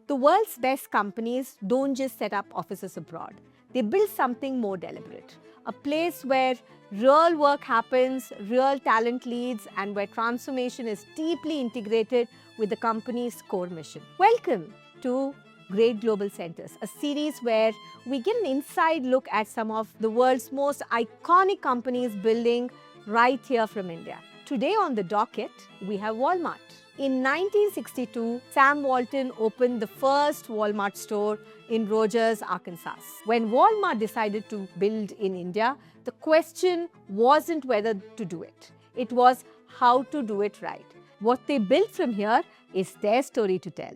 The world's best companies don't just set up offices abroad. They build something more deliberate. A place where real work happens, real talent leads, and where transformation is deeply integrated with the company's core mission. Welcome to Great Global Centers, a series where we get an inside look at some of the world's most iconic companies building right here from India. Today on the docket, we have Walmart. In 1962, Sam Walton opened the first Walmart store in Rogers, Arkansas. When Walmart decided to build in India, the question wasn't whether to do it. It was how to do it right. What they built from here is their story to tell.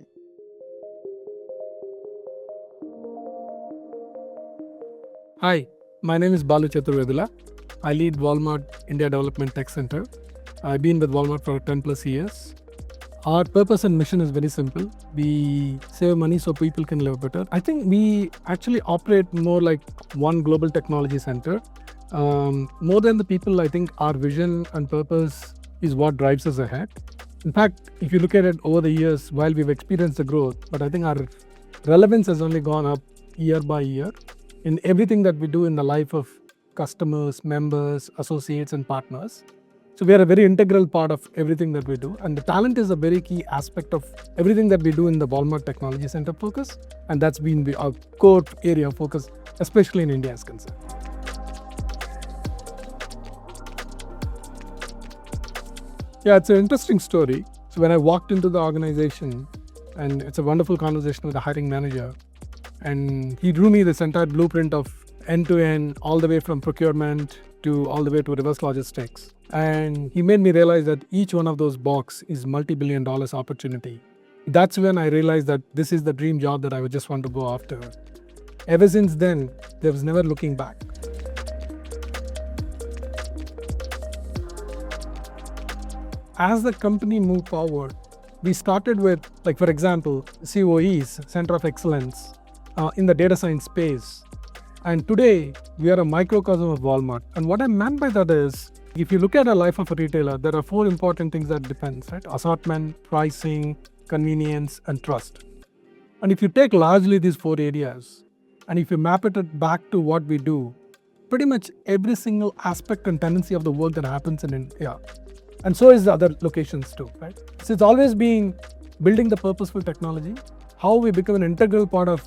Hi, my name is Balu Chaturvedula. I lead Walmart India Development Tech Center. I've been with Walmart for 10 plus years. Our purpose and mission is very simple. We save money so people can live better. I think we actually operate more like one global technology center. More than the people, I think our vision and purpose is what drives us ahead. In fact, if you look at it over the years, while we've experienced the growth, but I think our relevance has only gone up year by year in everything that we do in the life of customers, members, associates, and partners. So we are a very integral part of everything that we do, and the talent is a very key aspect of everything that we do in the Walmart Technology Center focus, and that's been our core area of focus, especially in India is concerned. Yeah, it's an interesting story. So when I walked into the organization, and it's a wonderful conversation with the hiring manager, and he drew me this entire blueprint of end-to-end, all the way from procurement to all the way to reverse logistics. And he made me realize that each one of those boxes is multi-billion dollars opportunity. That's when I realized that this is the dream job that I would just want to go after. Ever since then, there was never looking back. As the company moved forward, we started with, like for example, COEs, Center of Excellence, in the data science space. And today, we are a microcosm of Walmart. And what I meant by that is, if you look at a life of a retailer, there are 4 important things that depends, right? Assortment, pricing, convenience, and trust. And if you take largely these 4 areas, and if you map it back to what we do, pretty much every single aspect and tendency of the work that happens in India, and so is the other locations too, right? So it's always been building the purposeful technology, how we become an integral part of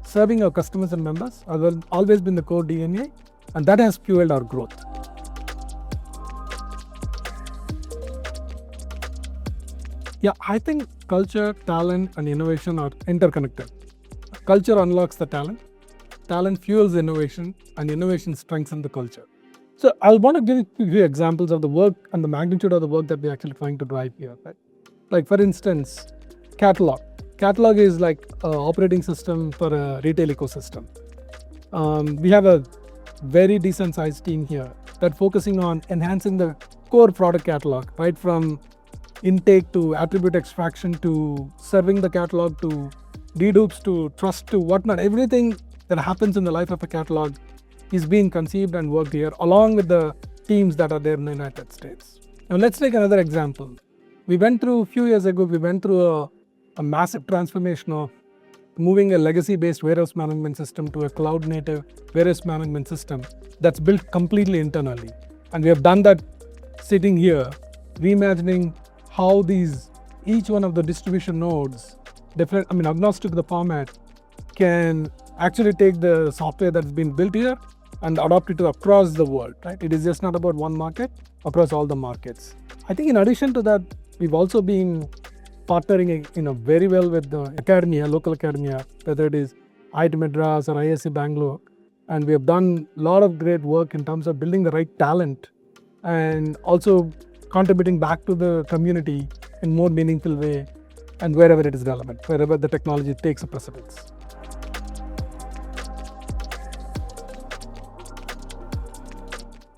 serving our customers and members has always been the core DNA, and that has fueled our growth. Yeah, I think culture, talent, and innovation are interconnected. Culture unlocks the talent fuels innovation, and innovation strengthens the culture. So I want to give you examples of the work and the magnitude of the work that we're actually trying to drive here. Right? Like for instance, catalog. Catalog is like an operating system for a retail ecosystem. We have a very decent sized team here that focusing on enhancing the core product catalog, right from intake to attribute extraction to serving the catalog to dedupes to trust to whatnot. Everything that happens in the life of a catalog is being conceived and worked here along with the teams that are there in the United States. Now let's take another example. A few years ago, we went through a massive transformation of moving a legacy-based warehouse management system to a cloud-native warehouse management system that's built completely internally. And we have done that sitting here, reimagining how each one of the distribution nodes, agnostic to the format, can actually take the software that's been built here and adopt it across the world, right? It is just not about one market, across all the markets. I think in addition to that, we've also been partnering very well with the academia, local academia, whether it is IIT Madras or IISc Bengaluru. And we have done a lot of great work in terms of building the right talent and also contributing back to the community in more meaningful way and wherever it is relevant, wherever the technology takes a precedence.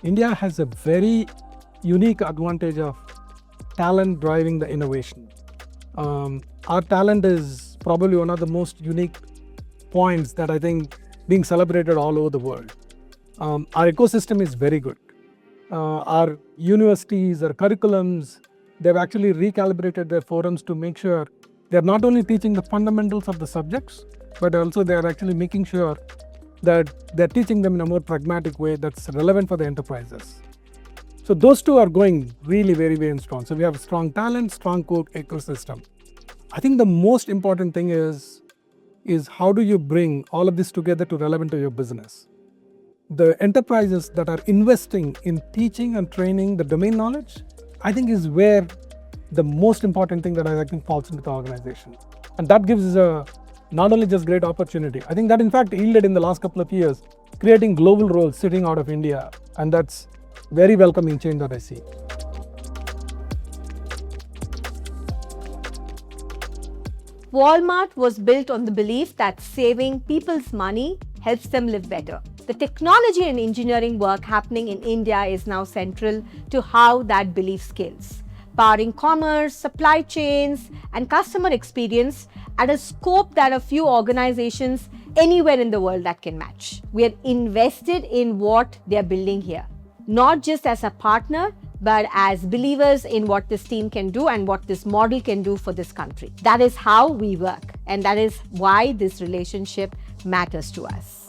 India has a very unique advantage of talent driving the innovation. Our talent is probably one of the most unique points that I think being celebrated all over the world. Our ecosystem is very good. Our universities, our curriculums, they've actually recalibrated their forums to make sure They're not only teaching the fundamentals of the subjects, but also they are actually making sure that they're teaching them in a more pragmatic way that's relevant for the enterprises. So those two are going really very, very strong. So we have a strong talent, strong core ecosystem. I think the most important thing is how do you bring all of this together to relevant to your business? The enterprises that are investing in teaching and training the domain knowledge, I think is where the most important thing that I think falls into the organization. And that gives us not only just great opportunity, I think that in fact yielded in the last couple of years, creating global roles sitting out of India. And that's very welcoming change that I see. Walmart was built on the belief that saving people's money helps them live better. The technology and engineering work happening in India is now central to how that belief scales, powering commerce, supply chains, and customer experience at a scope that a few organizations anywhere in the world that can match. We are invested in what they are building here, not just as a partner, but as believers in what this team can do and what this model can do for this country. That is how we work, and that is why this relationship matters to us.